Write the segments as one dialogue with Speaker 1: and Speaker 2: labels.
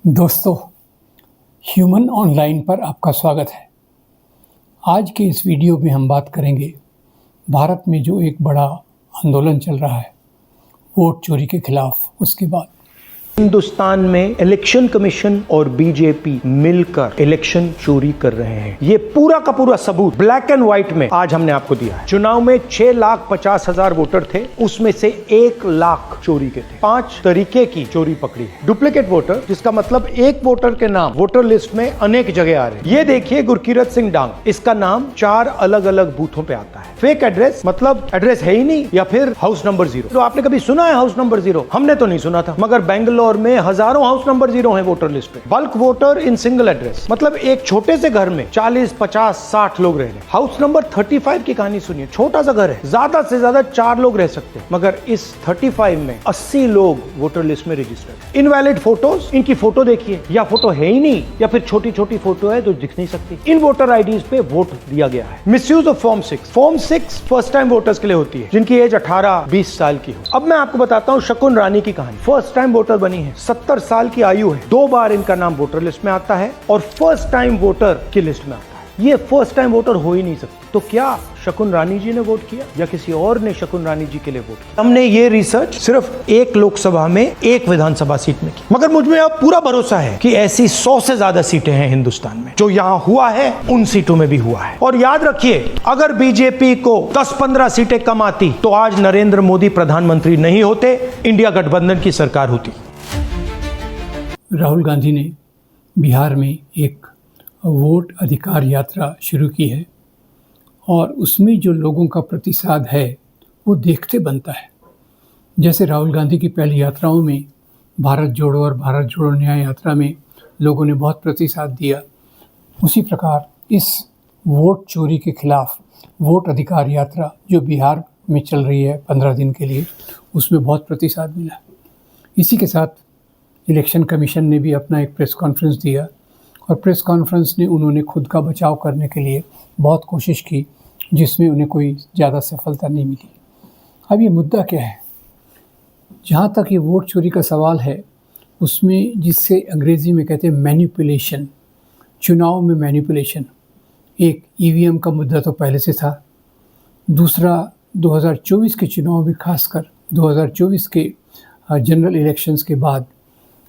Speaker 1: दोस्तों, human online पर आपका स्वागत है। आज के इस वीडियो में हम बात करेंगे भारत में जो एक बड़ा आंदोलन चल रहा है वोट चोरी के खिलाफ, उसके बाद
Speaker 2: हिंदुस्तान में इलेक्शन कमीशन और बीजेपी मिलकर इलेक्शन चोरी कर रहे हैं। ये पूरा का पूरा सबूत ब्लैक एंड व्हाइट में आज हमने आपको दिया है। चुनाव में 6,50,000 वोटर थे, उसमें से 1 लाख चोरी के थे। 5 तरीके की चोरी पकड़ी है। डुप्लीकेट वोटर, जिसका मतलब एक वोटर के नाम वोटर लिस्ट में अनेक जगह आ रहे हैं। ये देखिए गुरकीरत सिंह डांग, इसका नाम 4 अलग अलग बूथों पे आता है। फेक एड्रेस, मतलब एड्रेस है ही नहीं, या फिर हाउस नंबर 0। तो आपने कभी सुना है हाउस नंबर 0? हमने तो नहीं सुना था, मगर बेंगलोर में हजारों हाउस नंबर 0 है वोटर लिस्ट पे। Bulk voter in single address, मतलब एक छोटे से घर में 40, 50, 60 लोग रह रहे हैं। हाउस नंबर 35 की कहानी सुनिए। छोटा सा घर है, ज्यादा से ज्यादा 4 लोग रह सकते हैं, मगर इस 35 में 80 लोग वोटर लिस्ट में रजिस्टर्ड। इनवैलिड फोटोज, इनकी फोटो देखिए, या फोटो है ही नहीं, या फिर छोटी छोटी फोटो है जो दिख नहीं सकती। इन वोटर आईडीज पे वोट दिया गया है। Misuse of form 6। Form 6 first time voters के लिए होती है, जिनकी एज 18-20 साल की हो। अब मैं आपको बताता हूँ शकुन रानी की कहानी। फर्स्ट टाइम वोटर बनी है, 70 साल की आयु है, 2 बार इनका नाम वोटर लिस्ट में आता है और फर्स्ट टाइम वोटर की लिस्ट में आता है। ये फर्स्ट टाइम वोटर हो ही नहीं सकती। तो क्या शकुन रानी जी ने वोट किया या किसी और ने शकुन रानी जी के लिए वोट किया? हमने ये रिसर्च सिर्फ एक लोकसभा में, एक विधानसभा सीट में की, मगर मुझ में अब पूरा भरोसा है कि ऐसी 100 से ज्यादा सीटें हैं हिंदुस्तान में। जो यहां हुआ है उन सीटों में भी हुआ है। और याद रखिए, अगर बीजेपी को 10-15 सीटें कम आती तो आज नरेंद्र मोदी प्रधानमंत्री नहीं होते, इंडिया गठबंधन की सरकार होती।
Speaker 1: राहुल गांधी ने बिहार में एक वोट अधिकार यात्रा शुरू की है और उसमें जो लोगों का प्रतिसाद है वो देखते बनता है। जैसे राहुल गांधी की पहली यात्राओं में भारत जोड़ो और भारत जोड़ो न्याय यात्रा में लोगों ने बहुत प्रतिसाद दिया, उसी प्रकार इस वोट चोरी के खिलाफ वोट अधिकार यात्रा जो बिहार में चल रही है 15 दिन के लिए, उसमें बहुत प्रतिसाद मिला। इसी के साथ इलेक्शन कमीशन ने भी अपना एक प्रेस कॉन्फ्रेंस दिया और प्रेस कॉन्फ्रेंस ने उन्होंने खुद का बचाव करने के लिए बहुत कोशिश की, जिसमें उन्हें कोई ज़्यादा सफलता नहीं मिली। अब ये मुद्दा क्या है? जहाँ तक ये वोट चोरी का सवाल है, उसमें जिससे अंग्रेज़ी में कहते हैं मैनिपुलेशन, चुनाव में मैनिपुलेशन। एक ईवीएम का मुद्दा तो पहले से था। दूसरा, 2024 के चुनाव में, खासकर 2024 के जनरल इलेक्शंस के बाद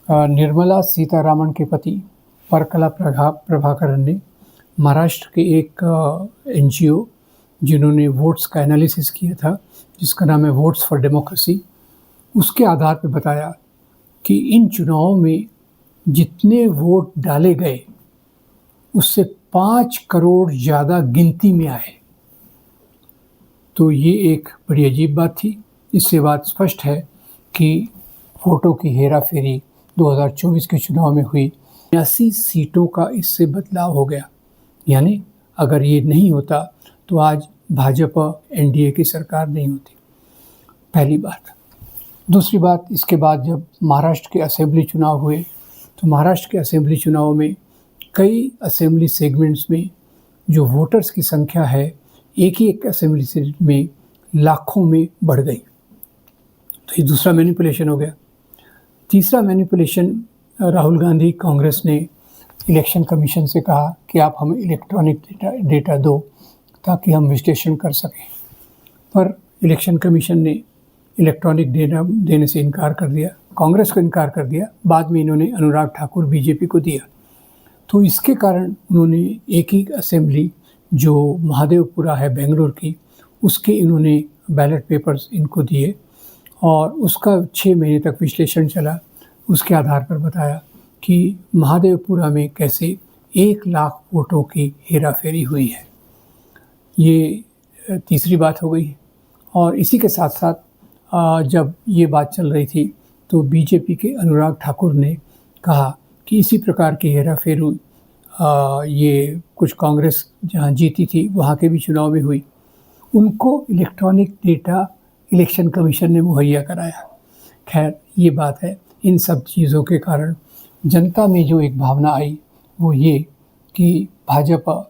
Speaker 1: निर्मला सीतारामन के पति परकला प्रभाकरन ने महाराष्ट्र के एक एनजीओ जिन्होंने वोट्स का एनालिसिस किया था, जिसका नाम है वोट्स फॉर डेमोक्रेसी, उसके आधार पर बताया कि इन चुनावों में जितने वोट डाले गए उससे 5 करोड़ ज़्यादा गिनती में आए। तो ये एक बड़ी अजीब बात थी। इससे बात स्पष्ट है कि वोटों की हेरा फेरी 2024 के चुनाव में हुई। 80 सीटों का इससे बदलाव हो गया। यानी अगर ये नहीं होता तो आज भाजपा एनडीए की सरकार नहीं होती, पहली बात। दूसरी बात, इसके बाद जब महाराष्ट्र के असेंबली चुनाव हुए तो महाराष्ट्र के असेंबली चुनाव में कई असेंबली सेगमेंट्स में जो वोटर्स की संख्या है एक ही एक असेंबली सेगमेंट में लाखों में बढ़ गई। तो ये दूसरा मैनिपुलेशन हो गया। तीसरा मैनिपुलेशन, राहुल गांधी कांग्रेस ने इलेक्शन कमीशन से कहा कि आप हमें इलेक्ट्रॉनिक डेटा दो ताकि हम विश्लेषण कर सकें, पर इलेक्शन कमीशन ने इलेक्ट्रॉनिक डेटा देने से इनकार कर दिया, कांग्रेस को इनकार कर दिया। बाद में इन्होंने अनुराग ठाकुर बीजेपी को दिया। तो इसके कारण उन्होंने एक ही असेंबली जो महादेवपुरा है बेंगलोर की, उसके इन्होंने बैलेट पेपर्स इनको दिए और उसका 6 महीने तक विश्लेषण चला। उसके आधार पर बताया कि महादेवपुरा में कैसे 1 लाख वोटों की हेराफेरी हुई है। ये तीसरी बात हो गई। और इसी के साथ साथ जब ये बात चल रही थी तो बीजेपी के अनुराग ठाकुर ने कहा कि इसी प्रकार की हेराफेरी ये कुछ कांग्रेस जहाँ जीती थी वहाँ के भी चुनाव में हुई। उनको इलेक्ट्रॉनिक डेटा इलेक्शन कमीशन ने मुहैया कराया। खैर, ये बात है। इन सब चीज़ों के कारण जनता में जो एक भावना आई वो ये कि भाजपा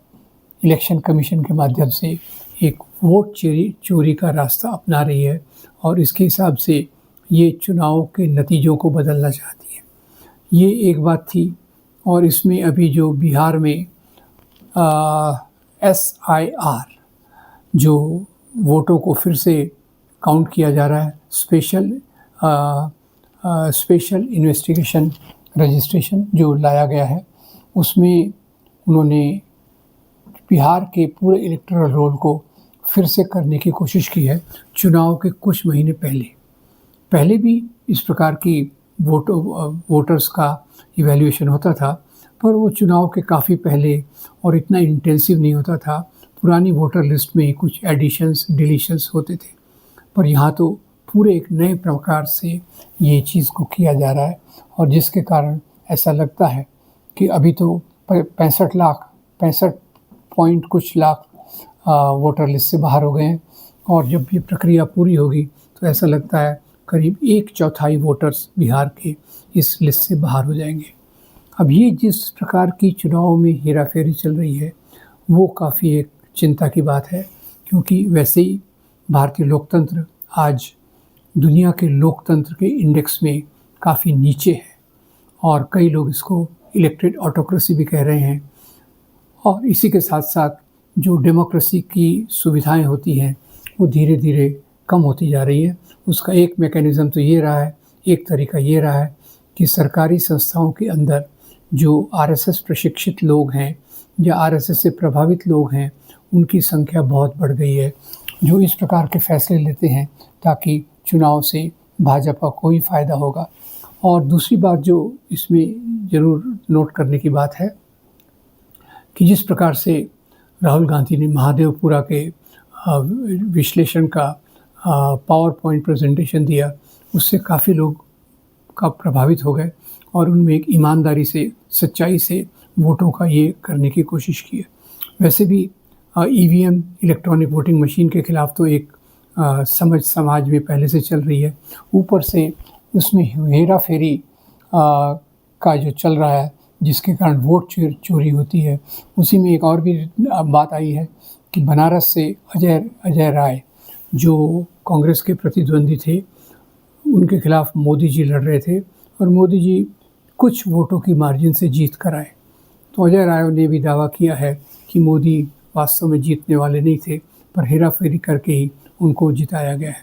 Speaker 1: इलेक्शन कमीशन के माध्यम से एक वोट चोरी का रास्ता अपना रही है और इसके हिसाब से ये चुनाव के नतीजों को बदलना चाहती है। ये एक बात थी। और इसमें अभी जो बिहार में SIR जो वोटों को फिर से काउंट किया जा रहा है, स्पेशल इन्वेस्टिगेशन रजिस्ट्रेशन जो लाया गया है, उसमें उन्होंने बिहार के पूरे इलेक्टोरल रोल को फिर से करने की कोशिश की है। चुनाव के कुछ महीने पहले भी इस प्रकार की वोटर्स का इवैल्यूएशन होता था, पर वो चुनाव के काफ़ी पहले और इतना इंटेंसिव नहीं होता था। पुरानी वोटर लिस्ट में कुछ एडिशंस डिलीशंस होते थे, पर यहाँ तो पूरे एक नए प्रकार से ये चीज़ को किया जा रहा है, और जिसके कारण ऐसा लगता है कि अभी तो 65 पॉइंट कुछ लाख वोटर लिस्ट से बाहर हो गए हैं, और जब ये प्रक्रिया पूरी होगी तो ऐसा लगता है करीब 1/4 वोटर्स बिहार के इस लिस्ट से बाहर हो जाएंगे। अब ये जिस प्रकार की चुनाव में हेराफेरी चल रही है, वो काफ़ी एक चिंता की बात है, क्योंकि वैसे ही भारतीय लोकतंत्र आज दुनिया के लोकतंत्र के इंडेक्स में काफ़ी नीचे है, और कई लोग इसको इलेक्टेड ऑटोक्रेसी भी कह रहे हैं। और इसी के साथ साथ जो डेमोक्रेसी की सुविधाएं होती हैं, वो धीरे धीरे कम होती जा रही है। उसका एक मैकेनिज़्म तो ये रहा है, एक तरीका ये रहा है कि सरकारी संस्थाओं के अंदर जो RSS प्रशिक्षित लोग हैं या RSS से प्रभावित लोग हैं, उनकी संख्या बहुत बढ़ गई है, जो इस प्रकार के फैसले लेते हैं ताकि चुनाव से भाजपा को ही फ़ायदा होगा। और दूसरी बात जो इसमें ज़रूर नोट करने की बात है कि जिस प्रकार से राहुल गांधी ने महादेवपुरा के विश्लेषण का पावर पॉइंट प्रेजेंटेशन दिया, उससे काफ़ी लोग का प्रभावित हो गए, और उनमें एक ईमानदारी से, सच्चाई से वोटों का ये करने की कोशिश की है। वैसे भी EVM इलेक्ट्रॉनिक वोटिंग मशीन के खिलाफ तो एक समझ समाज में पहले से चल रही है, ऊपर से उसमें हेरा फेरी का जो चल रहा है, जिसके कारण वोट चोरी होती है। उसी में एक और भी बात आई है कि बनारस से अजय राय जो कांग्रेस के प्रतिद्वंदी थे, उनके खिलाफ मोदी जी लड़ रहे थे, और मोदी जी कुछ वोटों की मार्जिन से जीत कर आए। तो अजय राय ने भी दावा किया है कि मोदी वास्तव में जीतने वाले नहीं थे, पर हेरा फेरी करके ही उनको जिताया गया है।